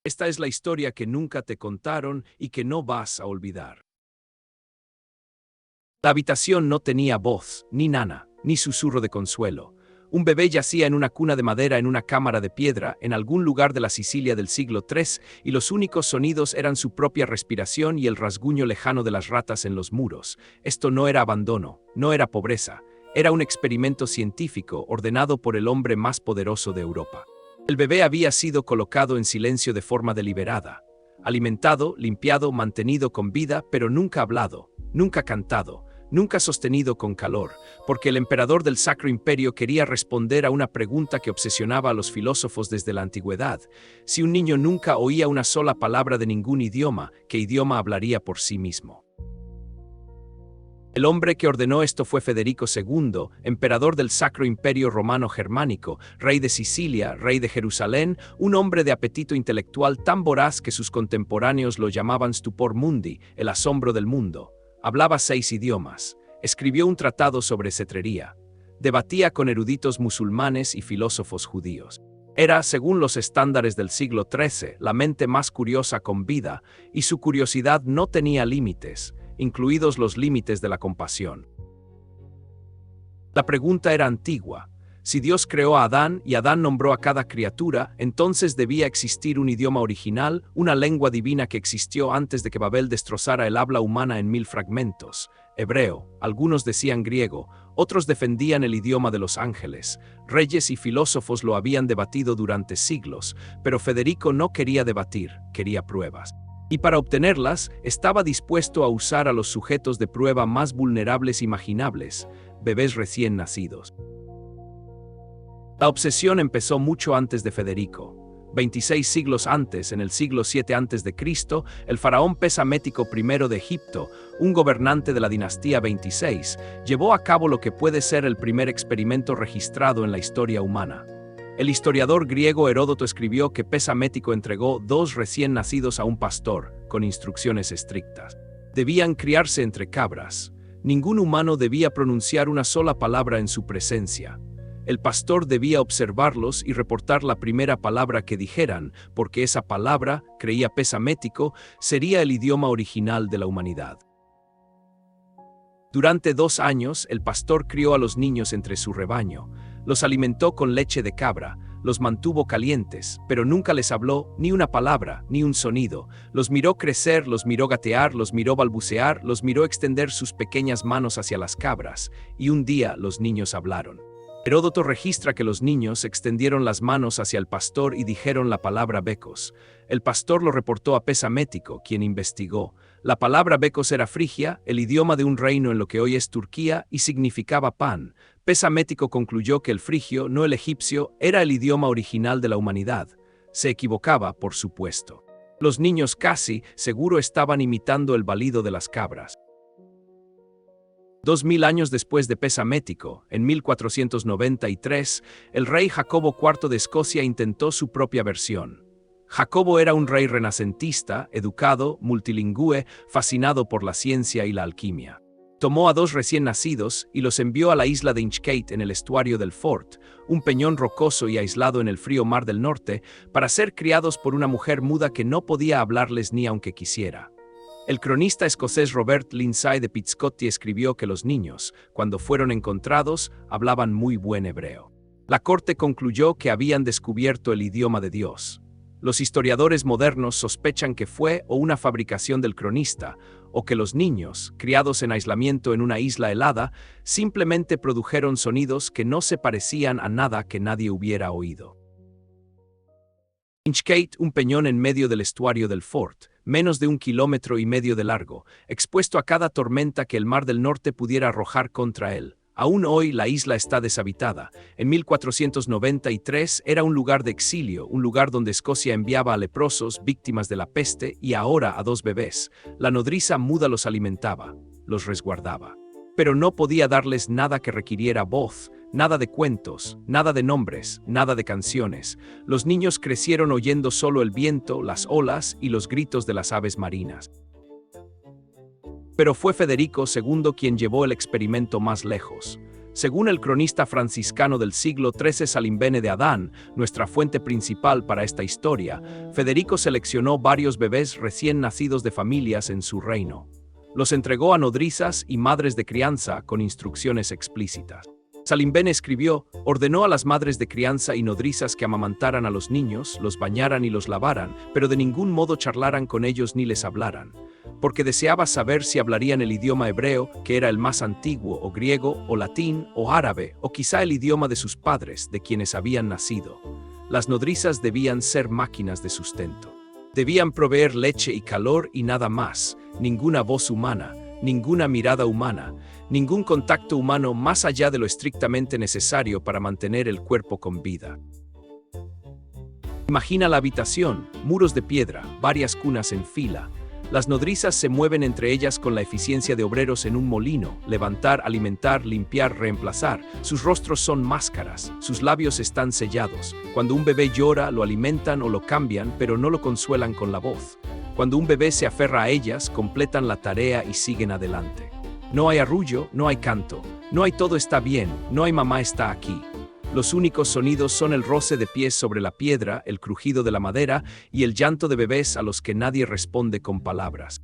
Esta es la historia que nunca te contaron y que no vas a olvidar. La habitación no tenía voz, ni nana, ni susurro de consuelo. Un bebé yacía en una cuna de madera en una cámara de piedra en algún lugar de la Sicilia del siglo III, y los únicos sonidos eran su propia respiración y el rasguño lejano de las ratas en los muros. Esto no era abandono, no era pobreza, era un experimento científico ordenado por el hombre más poderoso de Europa. El bebé había sido colocado en silencio de forma deliberada, alimentado, limpiado, mantenido con vida, pero nunca hablado, nunca cantado, nunca sostenido con calor, porque el emperador del Sacro Imperio quería responder a una pregunta que obsesionaba a los filósofos desde la antigüedad: si un niño nunca oía una sola palabra de ningún idioma, ¿qué idioma hablaría por sí mismo? El hombre que ordenó esto fue Federico II, emperador del Sacro Imperio Romano Germánico, rey de Sicilia, rey de Jerusalén, un hombre de apetito intelectual tan voraz que sus contemporáneos lo llamaban stupor mundi, el asombro del mundo. Hablaba 6 idiomas, escribió un tratado sobre cetrería, debatía con eruditos musulmanes y filósofos judíos. Era, según los estándares del siglo XIII, la mente más curiosa con vida, y su curiosidad no tenía límites, incluidos los límites de la compasión. La pregunta era antigua. Si Dios creó a Adán y Adán nombró a cada criatura, entonces debía existir un idioma original, una lengua divina que existió antes de que Babel destrozara el habla humana en 1000 fragmentos. Hebreo, algunos decían griego, otros defendían el idioma de los ángeles. Reyes y filósofos lo habían debatido durante siglos, pero Federico no quería debatir, quería pruebas. Y para obtenerlas, estaba dispuesto a usar a los sujetos de prueba más vulnerables imaginables, bebés recién nacidos. La obsesión empezó mucho antes de Federico. 26 siglos antes, en el siglo VII a.C., el faraón Pesamético I de Egipto, un gobernante de la dinastía 26, llevó a cabo lo que puede ser el primer experimento registrado en la historia humana. El historiador griego Heródoto escribió que Pesamético entregó 2 recién nacidos a un pastor, con instrucciones estrictas. Debían criarse entre cabras. Ningún humano debía pronunciar una sola palabra en su presencia. El pastor debía observarlos y reportar la primera palabra que dijeran, porque esa palabra, creía Pesamético, sería el idioma original de la humanidad. Durante 2 años, el pastor crió a los niños entre su rebaño. Los alimentó con leche de cabra, los mantuvo calientes, pero nunca les habló ni una palabra, ni un sonido. Los miró crecer, los miró gatear, los miró balbucear, los miró extender sus pequeñas manos hacia las cabras, y un día los niños hablaron. Heródoto registra que los niños extendieron las manos hacia el pastor y dijeron la palabra becos. El pastor lo reportó a Pesamético, quien investigó. La palabra becos era frigia, el idioma de un reino en lo que hoy es Turquía, y significaba pan. Pesamético concluyó que el frigio, no el egipcio, era el idioma original de la humanidad. Se equivocaba, por supuesto. Los niños casi, seguro, estaban imitando el balido de las cabras. 2000 años después de Pesamético, en 1493, el rey Jacobo IV de Escocia intentó su propia versión. Jacobo era un rey renacentista, educado, multilingüe, fascinado por la ciencia y la alquimia. Tomó a 2 recién nacidos y los envió a la isla de Inchcape en el estuario del Forth, un peñón rocoso y aislado en el frío mar del norte, para ser criados por una mujer muda que no podía hablarles ni aunque quisiera. El cronista escocés Robert Lindsay de Pitscottie escribió que los niños, cuando fueron encontrados, hablaban muy buen hebreo. La corte concluyó que habían descubierto el idioma de Dios. Los historiadores modernos sospechan que fue o una fabricación del cronista, o que los niños, criados en aislamiento en una isla helada, simplemente produjeron sonidos que no se parecían a nada que nadie hubiera oído. Inchcape, un peñón en medio del estuario del Forth, menos de 1,5 kilómetros de largo, expuesto a cada tormenta que el Mar del Norte pudiera arrojar contra él. Aún hoy la isla está deshabitada. En 1493 era un lugar de exilio, un lugar donde Escocia enviaba a leprosos, víctimas de la peste, y ahora a 2 bebés. La nodriza muda los alimentaba, los resguardaba. Pero no podía darles nada que requiriera voz, nada de cuentos, nada de nombres, nada de canciones. Los niños crecieron oyendo solo el viento, las olas y los gritos de las aves marinas. Pero fue Federico II quien llevó el experimento más lejos. Según el cronista franciscano del siglo XIII Salimbene de Adán, nuestra fuente principal para esta historia, Federico seleccionó varios bebés recién nacidos de familias en su reino. Los entregó a nodrizas y madres de crianza con instrucciones explícitas. Salimbene escribió: ordenó a las madres de crianza y nodrizas que amamantaran a los niños, los bañaran y los lavaran, pero de ningún modo charlaran con ellos ni les hablaran, porque deseaba saber si hablarían el idioma hebreo, que era el más antiguo, o griego, o latín, o árabe, o quizá el idioma de sus padres, de quienes habían nacido. Las nodrizas debían ser máquinas de sustento. Debían proveer leche y calor y nada más, ninguna voz humana, ninguna mirada humana, ningún contacto humano más allá de lo estrictamente necesario para mantener el cuerpo con vida. Imagina la habitación, muros de piedra, varias cunas en fila. Las nodrizas se mueven entre ellas con la eficiencia de obreros en un molino: levantar, alimentar, limpiar, reemplazar. Sus rostros son máscaras, sus labios están sellados. Cuando un bebé llora, lo alimentan o lo cambian, pero no lo consuelan con la voz. Cuando un bebé se aferra a ellas, completan la tarea y siguen adelante. No hay arrullo, no hay canto, no hay todo está bien, no hay mamá está aquí. Los únicos sonidos son el roce de pies sobre la piedra, el crujido de la madera y el llanto de bebés a los que nadie responde con palabras.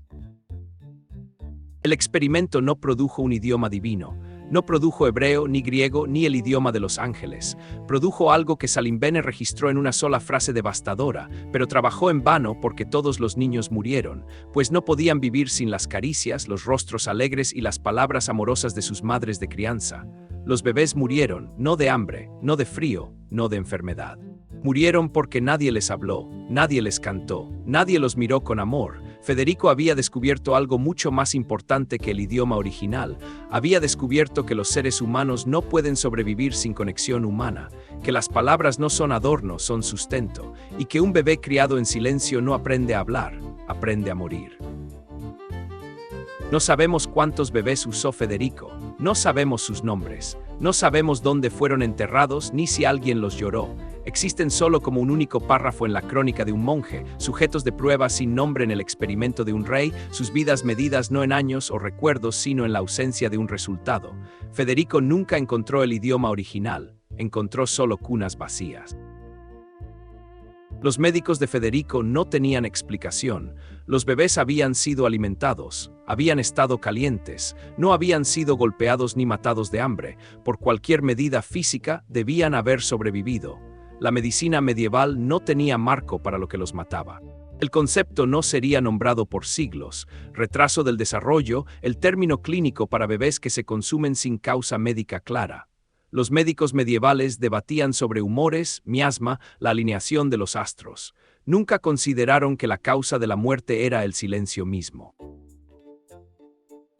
El experimento no produjo un idioma divino. No produjo hebreo, ni griego, ni el idioma de los ángeles. Produjo algo que Salimbene registró en una sola frase devastadora, pero trabajó en vano porque todos los niños murieron, pues no podían vivir sin las caricias, los rostros alegres y las palabras amorosas de sus madres de crianza. Los bebés murieron, no de hambre, no de frío, no de enfermedad. Murieron porque nadie les habló, nadie les cantó, nadie los miró con amor. Federico había descubierto algo mucho más importante que el idioma original. Había descubierto que los seres humanos no pueden sobrevivir sin conexión humana, que las palabras no son adorno, son sustento, y que un bebé criado en silencio no aprende a hablar, aprende a morir. No sabemos cuántos bebés usó Federico, no sabemos sus nombres, no sabemos dónde fueron enterrados ni si alguien los lloró. Existen solo como un único párrafo en la crónica de un monje, sujetos de prueba sin nombre en el experimento de un rey, sus vidas medidas no en años o recuerdos sino en la ausencia de un resultado. Federico nunca encontró el idioma original, encontró solo cunas vacías. Los médicos de Federico no tenían explicación. Los bebés habían sido alimentados, habían estado calientes, no habían sido golpeados ni matados de hambre. Por cualquier medida física, debían haber sobrevivido. La medicina medieval no tenía marco para lo que los mataba. El concepto no sería nombrado por siglos. Retraso del desarrollo, el término clínico para bebés que se consumen sin causa médica clara. Los médicos medievales debatían sobre humores, miasma, la alineación de los astros. Nunca consideraron que la causa de la muerte era el silencio mismo.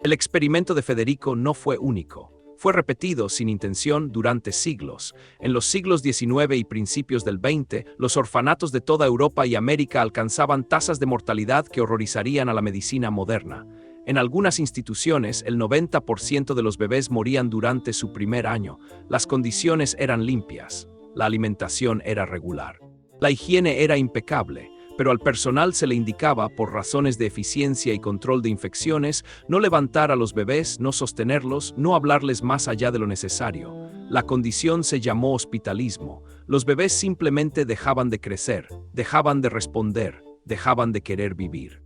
El experimento de Federico no fue único. Fue repetido sin intención durante siglos. En los siglos XIX y principios del XX, los orfanatos de toda Europa y América alcanzaban tasas de mortalidad que horrorizarían a la medicina moderna. En algunas instituciones, el 90% de los bebés morían durante su primer año. Las condiciones eran limpias. La alimentación era regular. La higiene era impecable, pero al personal se le indicaba, por razones de eficiencia y control de infecciones, no levantar a los bebés, no sostenerlos, no hablarles más allá de lo necesario. La condición se llamó hospitalismo. Los bebés simplemente dejaban de crecer, dejaban de responder, dejaban de querer vivir.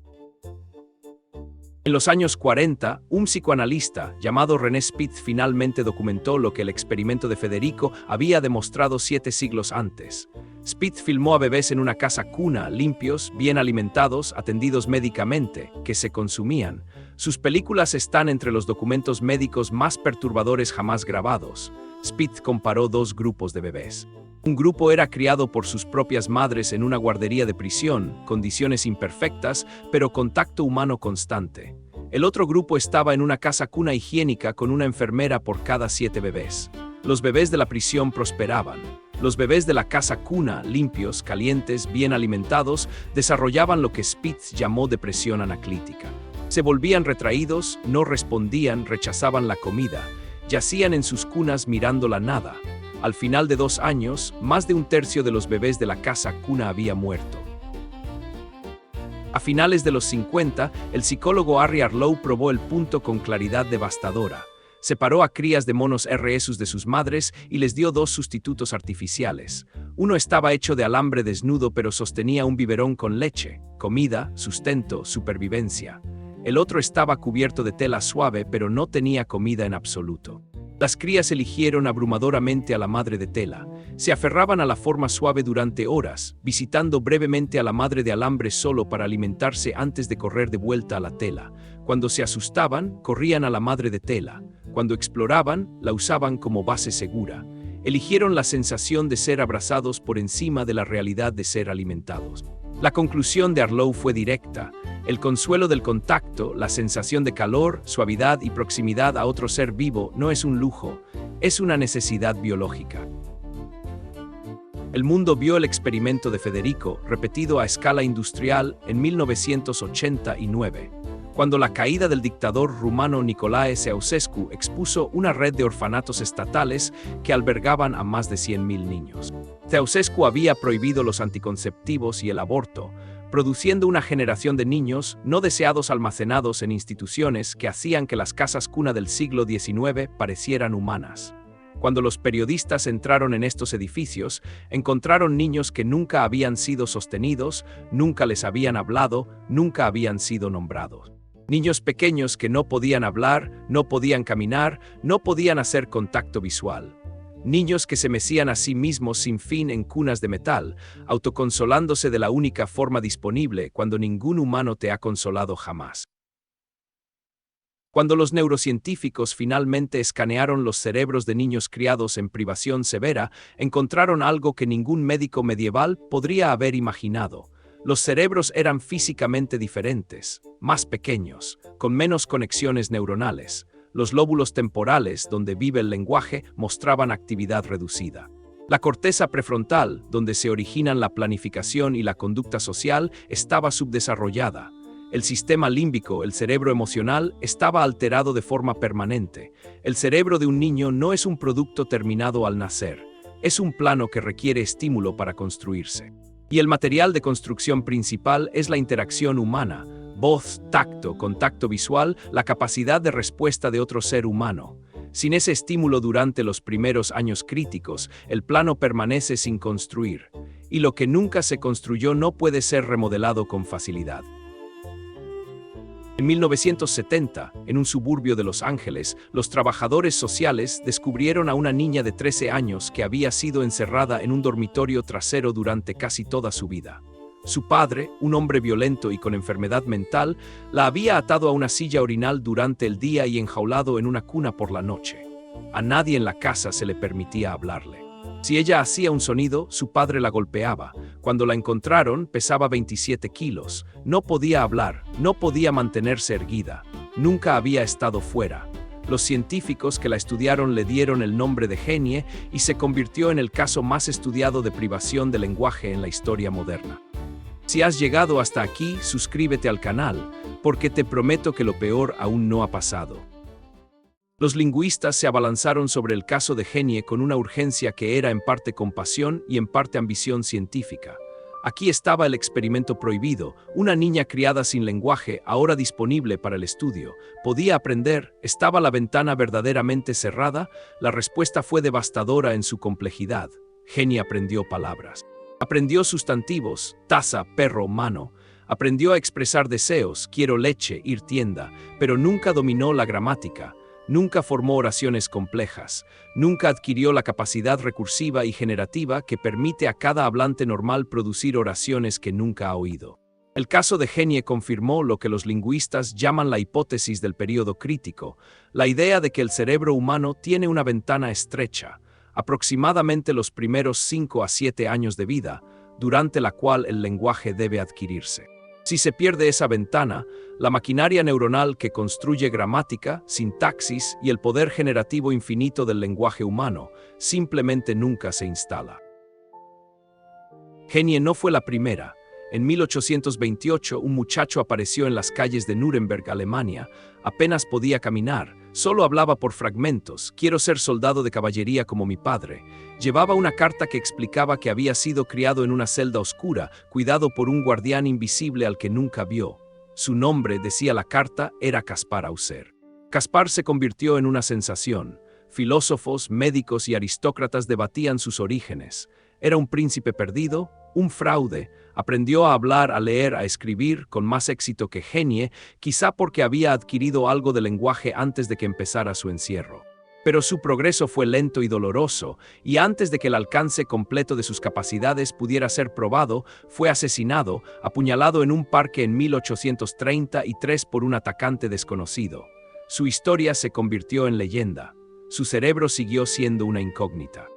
En los años 40, un psicoanalista llamado René Spitz finalmente documentó lo que el experimento de Federico había demostrado 7 siglos antes. Spitz filmó a bebés en una casa cuna, limpios, bien alimentados, atendidos médicamente, que se consumían. Sus películas están entre los documentos médicos más perturbadores jamás grabados. Spitz comparó 2 grupos de bebés. Un grupo era criado por sus propias madres en una guardería de prisión, condiciones imperfectas, pero contacto humano constante. El otro grupo estaba en una casa cuna higiénica con una enfermera por cada 7 bebés. Los bebés de la prisión prosperaban. Los bebés de la casa cuna, limpios, calientes, bien alimentados, desarrollaban lo que Spitz llamó depresión anaclítica. Se volvían retraídos, no respondían, rechazaban la comida, yacían en sus cunas mirando la nada. Al final de 2 años, más de 1/3 de los bebés de la casa cuna había muerto. A finales de los 50, el psicólogo Harry Arlow probó el punto con claridad devastadora. Separó a crías de monos rhesus de sus madres y les dio 2 sustitutos artificiales. Uno estaba hecho de alambre desnudo pero sostenía un biberón con leche, comida, sustento, supervivencia. El otro estaba cubierto de tela suave pero no tenía comida en absoluto. Las crías eligieron abrumadoramente a la madre de tela. Se aferraban a la forma suave durante horas, visitando brevemente a la madre de alambre solo para alimentarse antes de correr de vuelta a la tela. Cuando se asustaban, corrían a la madre de tela. Cuando exploraban, la usaban como base segura. Eligieron la sensación de ser abrazados por encima de la realidad de ser alimentados. La conclusión de Arlou fue directa. El consuelo del contacto, la sensación de calor, suavidad y proximidad a otro ser vivo no es un lujo, es una necesidad biológica. El mundo vio el experimento de Federico, repetido a escala industrial en 1989, cuando la caída del dictador rumano Nicolae Ceausescu expuso una red de orfanatos estatales que albergaban a más de 100.000 niños. Ceausescu había prohibido los anticonceptivos y el aborto, produciendo una generación de niños no deseados almacenados en instituciones que hacían que las casas cuna del siglo XIX parecieran humanas. Cuando los periodistas entraron en estos edificios, encontraron niños que nunca habían sido sostenidos, nunca les habían hablado, nunca habían sido nombrados. Niños pequeños que no podían hablar, no podían caminar, no podían hacer contacto visual. Niños que se mecían a sí mismos sin fin en cunas de metal, autoconsolándose de la única forma disponible cuando ningún humano te ha consolado jamás. Cuando los neurocientíficos finalmente escanearon los cerebros de niños criados en privación severa, encontraron algo que ningún médico medieval podría haber imaginado. Los cerebros eran físicamente diferentes, más pequeños, con menos conexiones neuronales. Los lóbulos temporales, donde vive el lenguaje, mostraban actividad reducida. La corteza prefrontal, donde se originan la planificación y la conducta social, estaba subdesarrollada. El sistema límbico, el cerebro emocional, estaba alterado de forma permanente. El cerebro de un niño no es un producto terminado al nacer. Es un plano que requiere estímulo para construirse. Y el material de construcción principal es la interacción humana. Voz, tacto, contacto visual, la capacidad de respuesta de otro ser humano. Sin ese estímulo durante los primeros años críticos, el plano permanece sin construir, y lo que nunca se construyó no puede ser remodelado con facilidad. En 1970, en un suburbio de Los Ángeles, los trabajadores sociales descubrieron a una niña de 13 años que había sido encerrada en un dormitorio trasero durante casi toda su vida. Su padre, un hombre violento y con enfermedad mental, la había atado a una silla orinal durante el día y enjaulado en una cuna por la noche. A nadie en la casa se le permitía hablarle. Si ella hacía un sonido, su padre la golpeaba. Cuando la encontraron, pesaba 27 kilos. No podía hablar, no podía mantenerse erguida. Nunca había estado fuera. Los científicos que la estudiaron le dieron el nombre de Genie y se convirtió en el caso más estudiado de privación de lenguaje en la historia moderna. Si has llegado hasta aquí, suscríbete al canal, porque te prometo que lo peor aún no ha pasado. Los lingüistas se abalanzaron sobre el caso de Genie con una urgencia que era en parte compasión y en parte ambición científica. Aquí estaba el experimento prohibido, una niña criada sin lenguaje, ahora disponible para el estudio. ¿Podía aprender? ¿Estaba la ventana verdaderamente cerrada? La respuesta fue devastadora en su complejidad. Genie aprendió palabras. Aprendió sustantivos, taza, perro, mano. Aprendió a expresar deseos, quiero leche, ir tienda, pero nunca dominó la gramática. Nunca formó oraciones complejas, nunca adquirió la capacidad recursiva y generativa que permite a cada hablante normal producir oraciones que nunca ha oído. El caso de Genie confirmó lo que los lingüistas llaman la hipótesis del período crítico, la idea de que el cerebro humano tiene una ventana estrecha, aproximadamente los primeros 5 a 7 años de vida, durante la cual el lenguaje debe adquirirse. Si se pierde esa ventana, la maquinaria neuronal que construye gramática, sintaxis y el poder generativo infinito del lenguaje humano simplemente nunca se instala. Genie no fue la primera. En 1828, un muchacho apareció en las calles de Nuremberg, Alemania. Apenas podía caminar, solo hablaba por fragmentos. Quiero ser soldado de caballería como mi padre. Llevaba una carta que explicaba que había sido criado en una celda oscura, cuidado por un guardián invisible al que nunca vio. Su nombre, decía la carta, era Caspar Hauser. Gaspar se convirtió en una sensación. Filósofos, médicos y aristócratas debatían sus orígenes. ¿Era un príncipe perdido? ¿Un fraude? Aprendió a hablar, a leer, a escribir, con más éxito que Genie, quizá porque había adquirido algo de lenguaje antes de que empezara su encierro. Pero su progreso fue lento y doloroso, y antes de que el alcance completo de sus capacidades pudiera ser probado, fue asesinado, apuñalado en un parque en 1833 por un atacante desconocido. Su historia se convirtió en leyenda. Su cerebro siguió siendo una incógnita.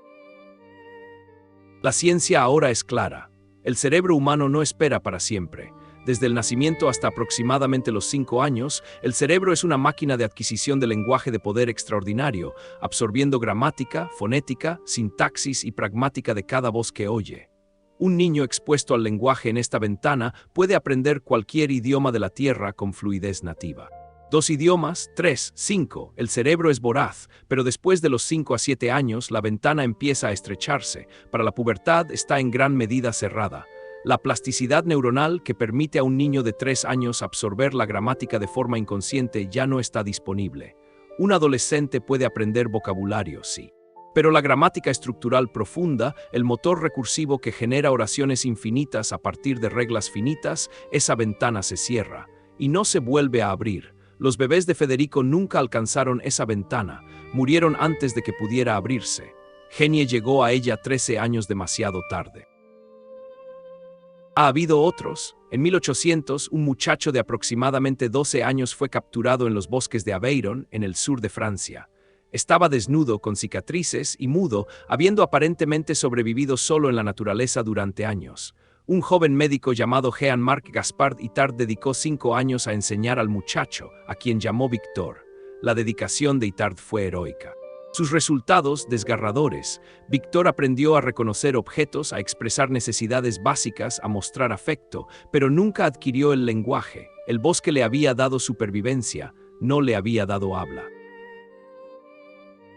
La ciencia ahora es clara. El cerebro humano no espera para siempre. Desde el nacimiento hasta aproximadamente los 5 años, el cerebro es una máquina de adquisición de lenguaje de poder extraordinario, absorbiendo gramática, fonética, sintaxis y pragmática de cada voz que oye. Un niño expuesto al lenguaje en esta ventana puede aprender cualquier idioma de la Tierra con fluidez nativa. 2 idiomas, 3, 5. El cerebro es voraz, pero después de los 5 a 7 años la ventana empieza a estrecharse. Para la pubertad está en gran medida cerrada. La plasticidad neuronal que permite a un niño de 3 años absorber la gramática de forma inconsciente ya no está disponible. Un adolescente puede aprender vocabulario, sí. Pero la gramática estructural profunda, el motor recursivo que genera oraciones infinitas a partir de reglas finitas, esa ventana se cierra y no se vuelve a abrir. Los bebés de Federico nunca alcanzaron esa ventana, murieron antes de que pudiera abrirse. Genie llegó a ella 13 años demasiado tarde. Ha habido otros. En 1800, un muchacho de aproximadamente 12 años fue capturado en los bosques de Aveyron, en el sur de Francia. Estaba desnudo, con cicatrices y mudo, habiendo aparentemente sobrevivido solo en la naturaleza durante años. Un joven médico llamado Jean-Marc Gaspard Itard dedicó 5 años a enseñar al muchacho, a quien llamó Victor. La dedicación de Itard fue heroica. Sus resultados, desgarradores. Victor aprendió a reconocer objetos, a expresar necesidades básicas, a mostrar afecto, pero nunca adquirió el lenguaje. El bosque le había dado supervivencia, no le había dado habla.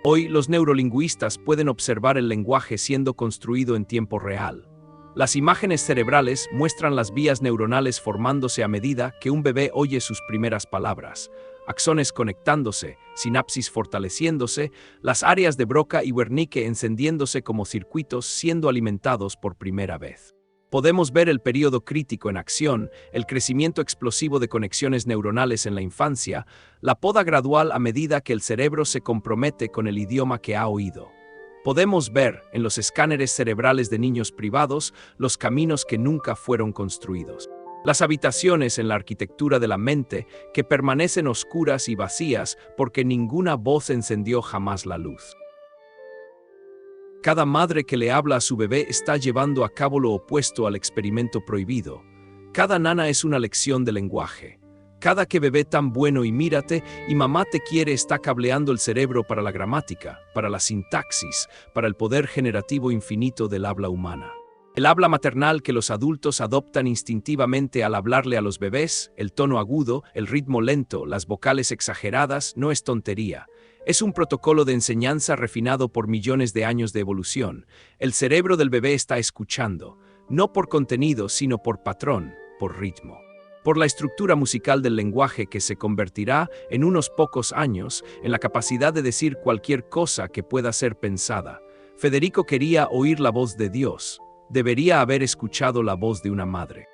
Hoy, los neurolingüistas pueden observar el lenguaje siendo construido en tiempo real. Las imágenes cerebrales muestran las vías neuronales formándose a medida que un bebé oye sus primeras palabras, axones conectándose, sinapsis fortaleciéndose, las áreas de Broca y Wernicke encendiéndose como circuitos siendo alimentados por primera vez. Podemos ver el período crítico en acción, el crecimiento explosivo de conexiones neuronales en la infancia, la poda gradual a medida que el cerebro se compromete con el idioma que ha oído. Podemos ver, en los escáneres cerebrales de niños privados, los caminos que nunca fueron construidos. Las habitaciones en la arquitectura de la mente que permanecen oscuras y vacías porque ninguna voz encendió jamás la luz. Cada madre que le habla a su bebé está llevando a cabo lo opuesto al experimento prohibido. Cada nana es una lección de lenguaje. Cada que bebé tan bueno y mírate y mamá te quiere está cableando el cerebro para la gramática, para la sintaxis, para el poder generativo infinito del habla humana. El habla maternal que los adultos adoptan instintivamente al hablarle a los bebés, el tono agudo, el ritmo lento, las vocales exageradas, no es tontería. Es un protocolo de enseñanza refinado por millones de años de evolución. El cerebro del bebé está escuchando, no por contenido, sino por patrón, por ritmo. Por la estructura musical del lenguaje que se convertirá, en unos pocos años, en la capacidad de decir cualquier cosa que pueda ser pensada. Federico quería oír la voz de Dios. Debería haber escuchado la voz de una madre.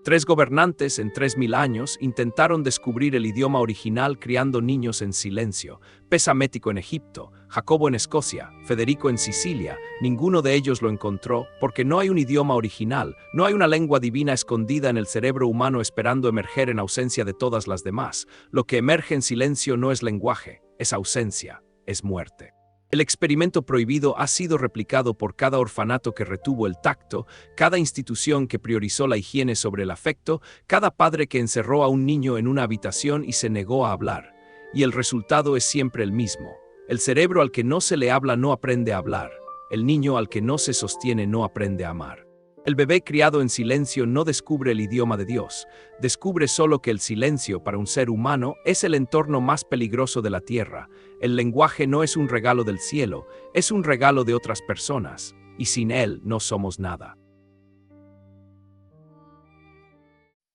3 gobernantes en 3000 años intentaron descubrir el idioma original criando niños en silencio. Pesamético en Egipto, Jacobo en Escocia, Federico en Sicilia. Ninguno de ellos lo encontró porque no hay un idioma original, no hay una lengua divina escondida en el cerebro humano esperando emerger en ausencia de todas las demás. Lo que emerge en silencio no es lenguaje, es ausencia, es muerte. El experimento prohibido ha sido replicado por cada orfanato que retuvo el tacto, cada institución que priorizó la higiene sobre el afecto, cada padre que encerró a un niño en una habitación y se negó a hablar. Y el resultado es siempre el mismo. El cerebro al que no se le habla no aprende a hablar. El niño al que no se sostiene no aprende a amar. El bebé criado en silencio no descubre el idioma de Dios, descubre solo que el silencio para un ser humano es el entorno más peligroso de la tierra. El lenguaje no es un regalo del cielo, es un regalo de otras personas, y sin él no somos nada.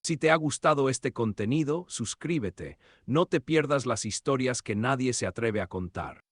Si te ha gustado este contenido, suscríbete. No te pierdas las historias que nadie se atreve a contar.